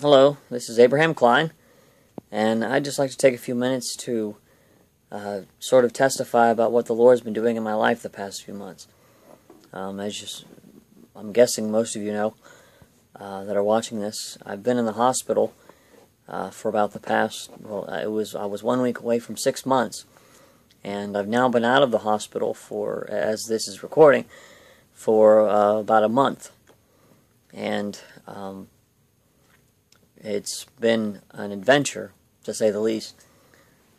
Hello, this is Abraham Kline, and I'd just like to take a few minutes to sort of testify about what the Lord's been doing in my life the past few months. I'm guessing most of you know that are watching this, I've been in the hospital for about the past, I was 1 week away from 6 months, and I've now been out of the hospital for, as this is recording, for about a month, and it's been an adventure, to say the least,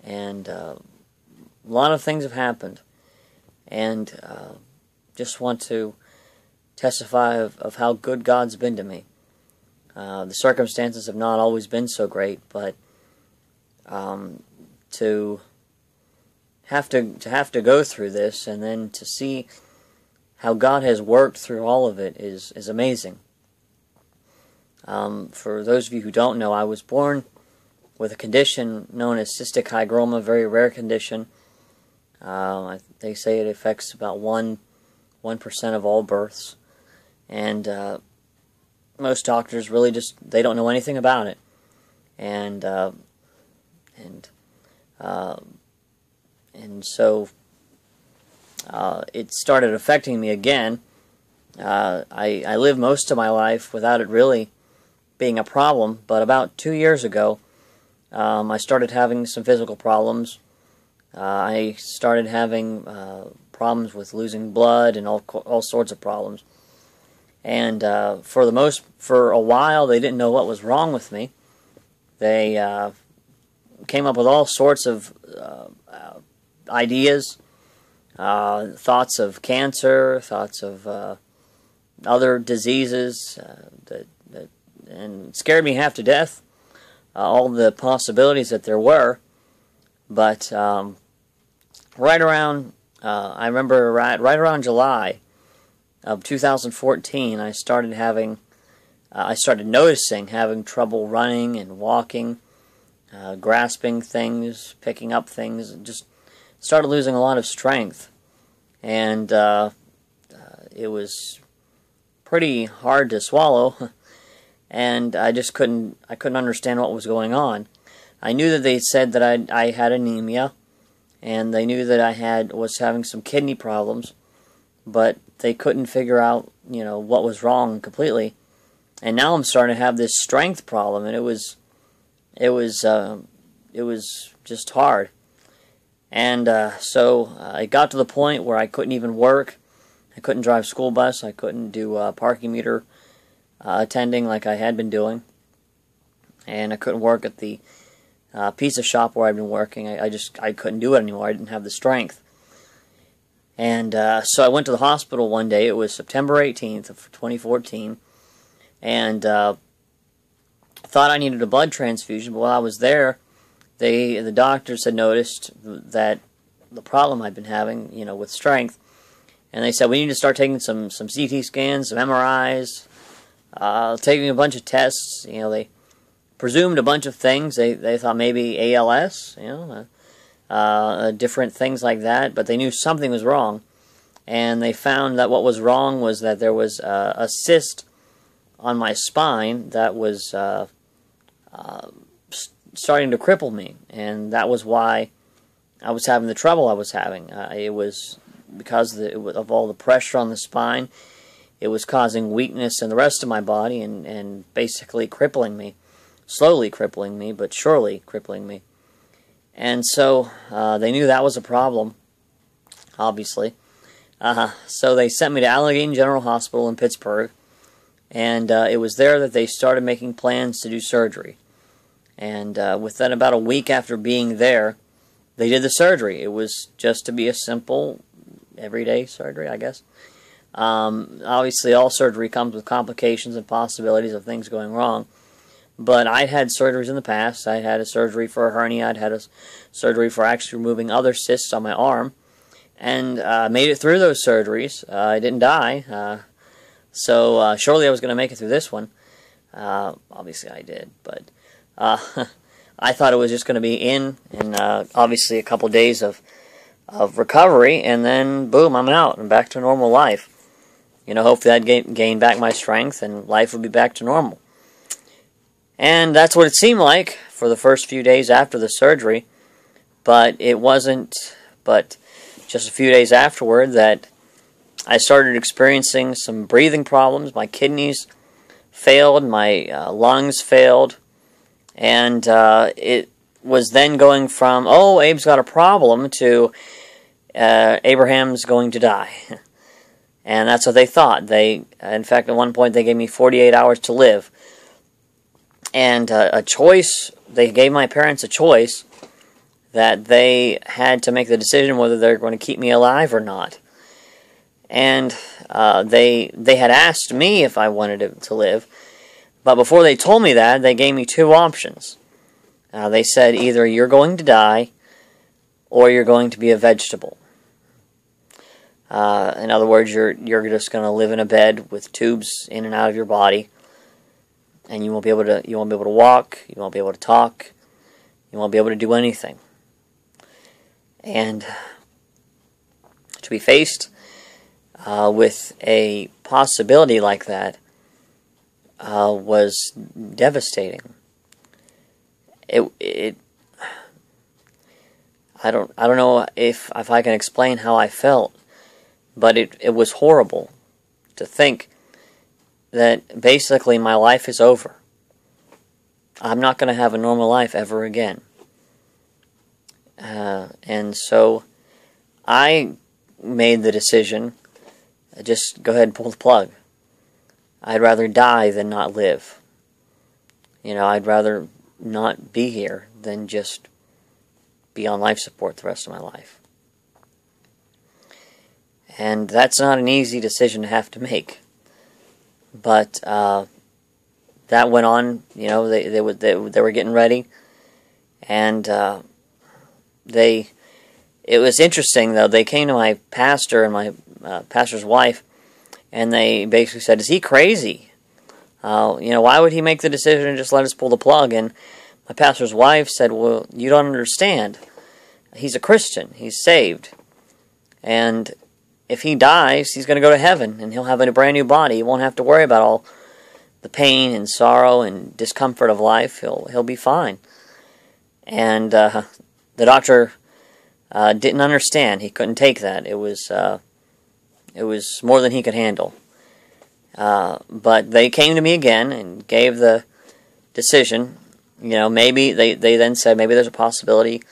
and a lot of things have happened, and just want to testify of how good God's been to me. The circumstances have not always been so great, but to have to go through this and then to see how God has worked through all of it is amazing. For those of you who don't know, I was born with a condition known as cystic hygroma, a very rare condition. They say it affects about 1% of all births, and most doctors really they don't know anything about it, and so it started affecting me again. I lived most of my life without it really being a problem, but about 2 years ago, I started having some physical problems. I started having problems with losing blood and all sorts of problems. And for a while, they didn't know what was wrong with me. They came up with all sorts of ideas, thoughts of cancer, thoughts of other diseases and it scared me half to death, all the possibilities that there were. But right around, I remember right around July of 2014, I started noticing having trouble running and walking, grasping things, picking up things, and just started losing a lot of strength. And it was pretty hard to swallow. And I couldn't understand what was going on. I knew that they said that I had anemia, and they knew that I was having some kidney problems, but they couldn't figure out, what was wrong completely. And now I'm starting to have this strength problem, and it was just hard. And so it got to the point where I couldn't even work. I couldn't drive school bus. I couldn't do parking meter attending like I had been doing, and I couldn't work at the pizza shop where I'd been working. I couldn't do it anymore. I didn't have the strength. And so I went to the hospital one day. It was September 18th of 2014, and thought I needed a blood transfusion. But while I was there, the doctors had noticed that the problem I'd been having, with strength, and they said we need to start taking some CT scans, some MRIs. Taking a bunch of tests. They presumed a bunch of things. They thought maybe ALS, different things like that, but they knew something was wrong, and they found that what was wrong was that there was a cyst on my spine that was starting to cripple me, and that was why I was having the trouble I was having. It was because of all the pressure on the spine. It was causing weakness in the rest of my body and basically crippling me. Slowly crippling me, but surely crippling me. And so they knew that was a problem, obviously. So they sent me to Allegheny General Hospital in Pittsburgh, and it was there that they started making plans to do surgery. And within about a week after being there, they did the surgery. It was just to be a simple, everyday surgery, I guess. Obviously, all surgery comes with complications and possibilities of things going wrong. But I'd had surgeries in the past. I'd had a surgery for a hernia. I'd had a surgery for actually removing other cysts on my arm. And made it through those surgeries. I didn't die. So surely I was going to make it through this one. Obviously I did. But I thought it was just going to be in obviously a couple days of recovery. And then, boom, I'm out and back to normal life. Hopefully I'd gain back my strength and life would be back to normal. And that's what it seemed like for the first few days after the surgery. But it wasn't but just a few days afterward that I started experiencing some breathing problems. My kidneys failed, my lungs failed, and it was then going from, oh, Abe's got a problem, to Abraham's going to die. And that's what they thought. In fact, at one point they gave me 48 hours to live. And a choice, they gave my parents a choice that they had to make the decision whether they're going to keep me alive or not. And they had asked me if I wanted to live, but before they told me that, they gave me two options. They said either you're going to die or you're going to be a vegetable. In other words, you're just going to live in a bed with tubes in and out of your body, and you won't be able to walk, you won't be able to talk, you won't be able to do anything. And to be faced with a possibility like that was devastating. I don't know if I can explain how I felt, but it was horrible to think that basically my life is over. I'm not going to have a normal life ever again. And so I made the decision, just go ahead and pull the plug. I'd rather die than not live. I'd rather not be here than just be on life support the rest of my life. And that's not an easy decision to have to make. But that went on. They were getting ready, and it was interesting though. They came to my pastor and my pastor's wife, and they basically said, "Is he crazy? Why would he make the decision and just let us pull the plug?" And my pastor's wife said, "Well, you don't understand. He's a Christian. He's saved. And if he dies, he's going to go to heaven, and he'll have a brand new body. He won't have to worry about all the pain and sorrow and discomfort of life. He'll be fine." And the doctor didn't understand. He couldn't take that. It was more than he could handle. But they came to me again and gave the decision. Maybe they then said, maybe there's a possibility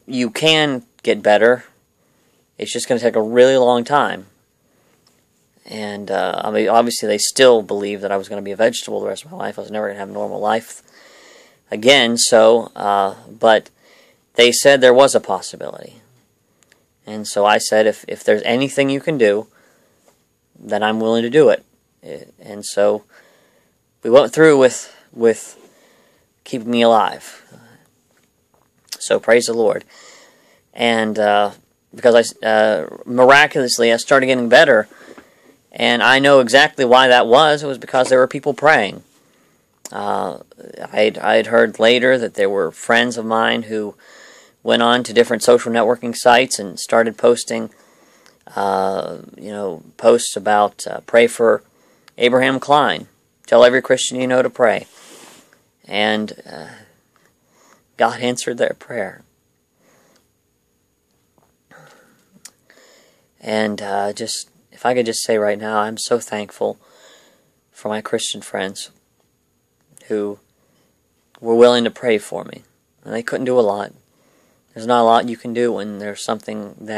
you can get better. It's just going to take a really long time. And obviously they still believed that I was going to be a vegetable the rest of my life. I was never going to have a normal life again. But they said there was a possibility. And so I said, if there's anything you can do, then I'm willing to do it. And so we went through with keeping me alive. So praise the Lord. And because miraculously I started getting better, and I know exactly why that was. It was because there were people praying. I'd heard later that there were friends of mine who went on to different social networking sites and started posting, posts about pray for Abraham Kline. Tell every Christian you know to pray. And God answered their prayer. And if I could just say right now, I'm so thankful for my Christian friends who were willing to pray for me. And they couldn't do a lot. There's not a lot you can do when there's something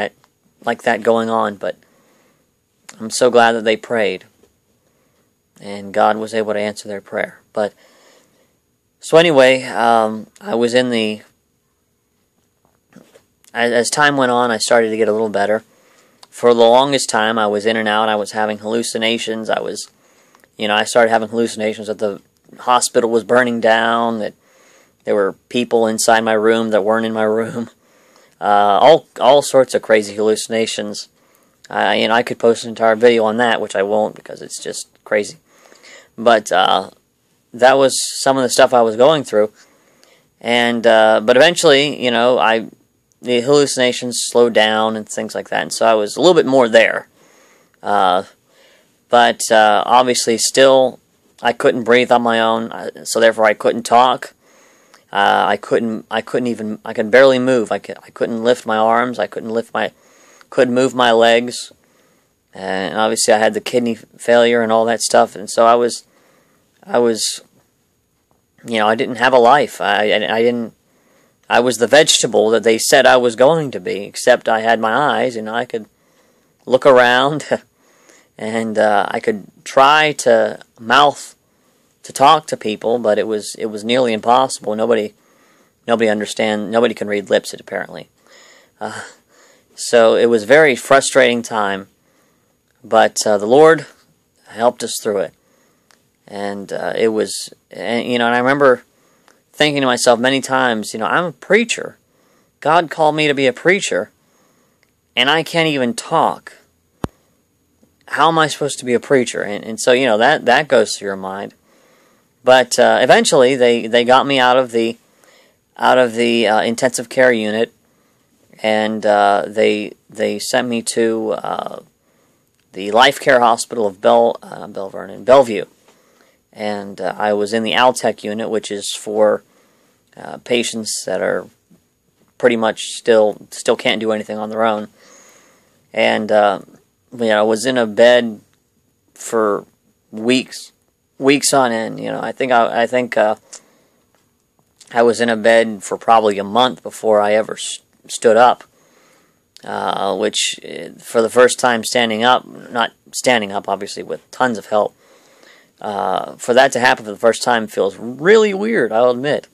like that going on, but I'm so glad that they prayed, and God was able to answer their prayer. So anyway, I was as time went on, I started to get a little better. For the longest time, I was in and out. I was having hallucinations. I started having hallucinations that the hospital was burning down, that there were people inside my room that weren't in my room. All sorts of crazy hallucinations. I could post an entire video on that, which I won't because it's just crazy. But that was some of the stuff I was going through. And but eventually, the hallucinations slowed down and things like that. And so I was a little bit more there. But obviously still I couldn't breathe on my own, so therefore I couldn't talk. I could barely move. I couldn't lift my arms. Couldn't move my legs. And obviously I had the kidney failure and all that stuff. And so I was, I didn't have a life. I was the vegetable that they said I was going to be, except I had my eyes and I could look around and I could try to talk to people, but it was nearly impossible. Nobody can read lips, apparently. So it was a very frustrating time, but the Lord helped us through it. And and I remember thinking to myself many times, I'm a preacher. God called me to be a preacher, and I can't even talk. How am I supposed to be a preacher? And so, that goes through your mind. But eventually, they got me out of the intensive care unit, and they sent me to the Life Care Hospital of Bellevue. And I was in the Altec unit, which is for patients that are pretty much still can't do anything on their own. And I was in a bed for weeks on end. I think I was in a bed for probably a month before I ever stood up. Which, for the first time standing up, not standing up, obviously, with tons of help, for that to happen for the first time feels really weird, I'll admit.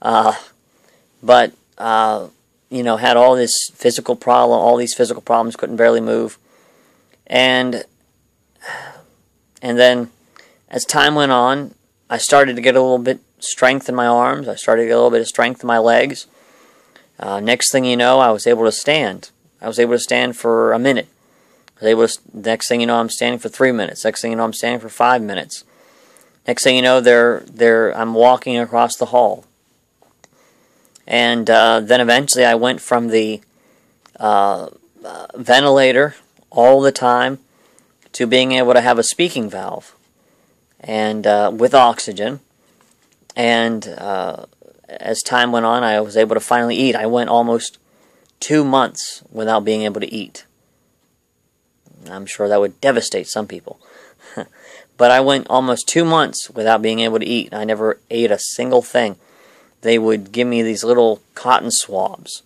But had all these physical problems, couldn't barely move. And then, as time went on, I started to get a little bit strength in my arms. I started to get a little bit of strength in my legs. Next thing you know, I was able to stand. I was able to stand for a minute. Next thing you know, I'm standing for 3 minutes. Next thing you know, I'm standing for 5 minutes. Next thing you know, I'm walking across the hall. And then eventually I went from the ventilator all the time to being able to have a speaking valve and with oxygen. And as time went on, I was able to finally eat. I went almost 2 months without being able to eat. I'm sure that would devastate some people. But I went almost 2 months without being able to eat. I never ate a single thing. They would give me these little cotton swabs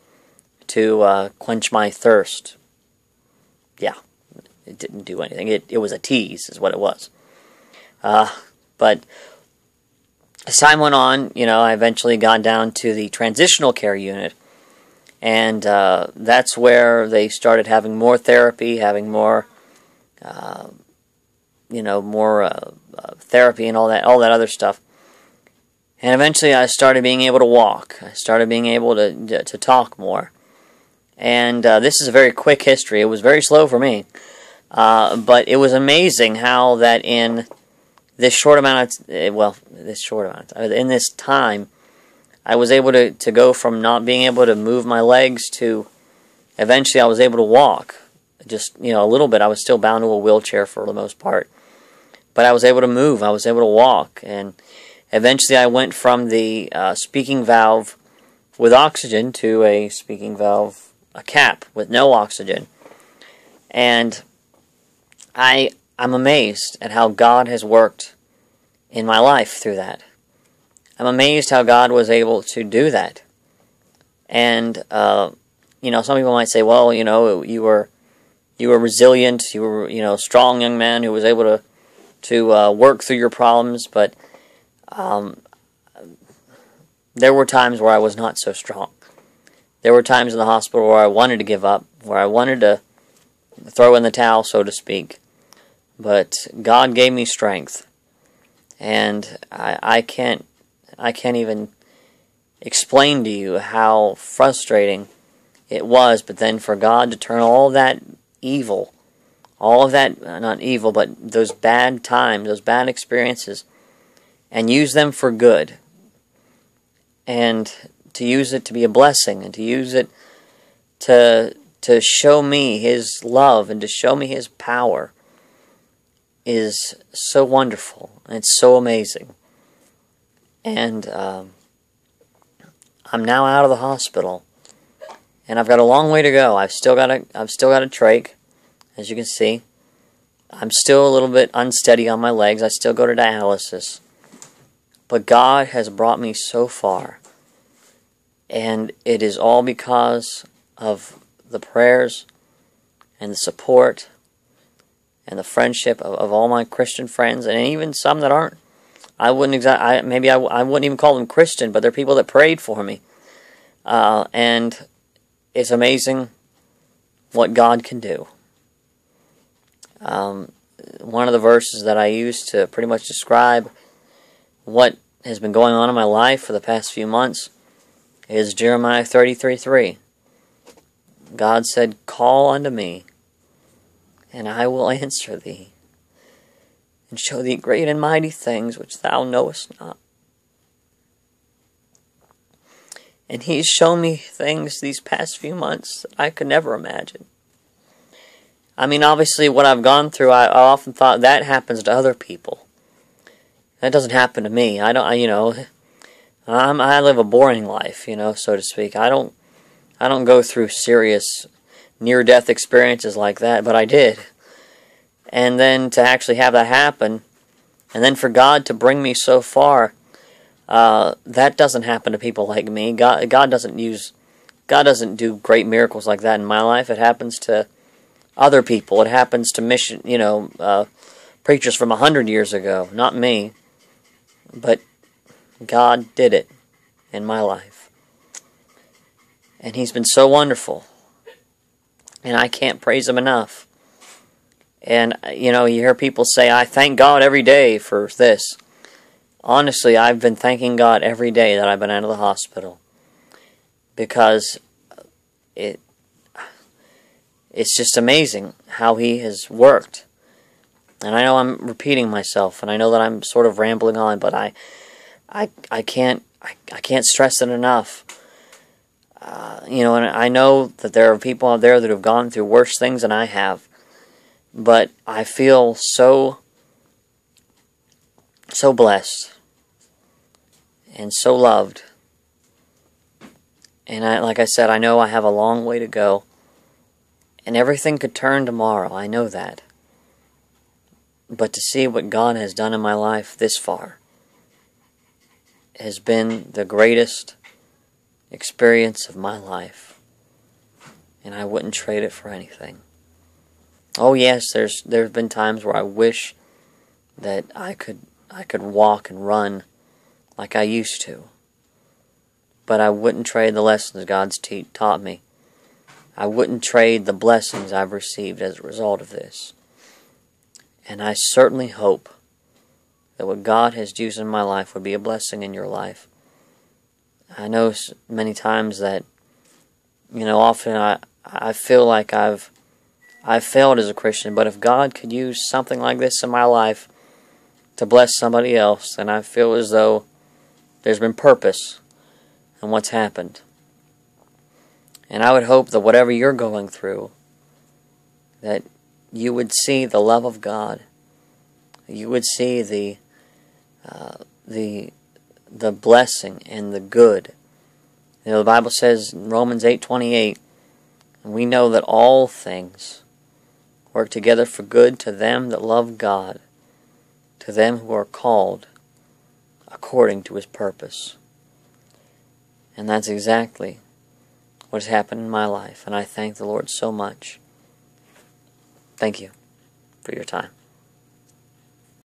to quench my thirst. Yeah, it didn't do anything. It was a tease, is what it was. But as time went on, I eventually got down to the transitional care unit. And that's where they started having more therapy, having more, therapy and all that other stuff. And eventually I started being able to walk. I started being able to talk more. And this is a very quick history. It was very slow for me. But it was amazing how that in this short amount of, in this time, I was able to go from not being able to move my legs to eventually I was able to walk. Just, a little bit. I was still bound to a wheelchair for the most part. But I was able to move. I was able to walk. And eventually I went from the speaking valve with oxygen to a speaking valve, a cap with no oxygen. And I'm amazed at how God has worked in my life through that. I'm amazed how God was able to do that. And, some people might say, well, you were resilient, you were, a strong young man who was able to work through your problems, but there were times where I was not so strong. There were times in the hospital where I wanted to give up, where I wanted to throw in the towel, so to speak. But God gave me strength. And I can't even explain to you how frustrating it was, but then for God to turn all that evil, all of that, not evil, but those bad times, those bad experiences, and use them for good, and to use it to be a blessing, and to use it to show me His love, and to show me His power. is so wonderful, and it's so amazing. And I'm now out of the hospital, and I've got a long way to go. I've still got a trach, as you can see. I'm still a little bit unsteady on my legs. I still go to dialysis. But God has brought me so far. And it is all because of the prayers and the support and the friendship of all my Christian friends, and even some that aren't. I wouldn't even call them Christian, but they're people that prayed for me. And it's amazing what God can do. One of the verses that I use to pretty much describe what has been going on in my life for the past few months is Jeremiah 33:3. God said, "Call unto me, and I will answer thee, and show thee great and mighty things which thou knowest not." And He's shown me things these past few months that I could never imagine. I mean, obviously, what I've gone through, I often thought that happens to other people. That doesn't happen to me. I live a boring life, so to speak. I don't go through serious near-death experiences like that, but I did. And then to actually have that happen, and then for God to bring me so far, that doesn't happen to people like me. God doesn't do great miracles like that in my life. It happens to other people. It happens to preachers from 100 years ago, not me. But God did it in my life. And He's been so wonderful. And I can't praise Him enough. And, you hear people say, "I thank God every day for this." Honestly, I've been thanking God every day that I've been out of the hospital. Because it's just amazing how He has worked. And I know I'm repeating myself, and I know that I'm sort of rambling on, but I can't stress it enough. And I know that there are people out there that have gone through worse things than I have. But I feel so blessed and so loved. And like I said, I know I have a long way to go. And everything could turn tomorrow. I know that. But to see what God has done in my life this far has been the greatest experience of my life. And I wouldn't trade it for anything. Oh yes, there's been times where I wish that I could walk and run like I used to. But I wouldn't trade the lessons God's taught me. I wouldn't trade the blessings I've received as a result of this. And I certainly hope that what God has used in my life would be a blessing in your life. I know many times that, often I feel like I've failed as a Christian, but if God could use something like this in my life to bless somebody else, then I feel as though there's been purpose in what's happened. And I would hope that whatever you're going through, that you would see the love of God. You would see the blessing and the good. The Bible says in Romans 8:28, and we know that all things work together for good to them that love God, to them who are called according to His purpose. And that's exactly what has happened in my life, and I thank the Lord so much. Thank you for your time.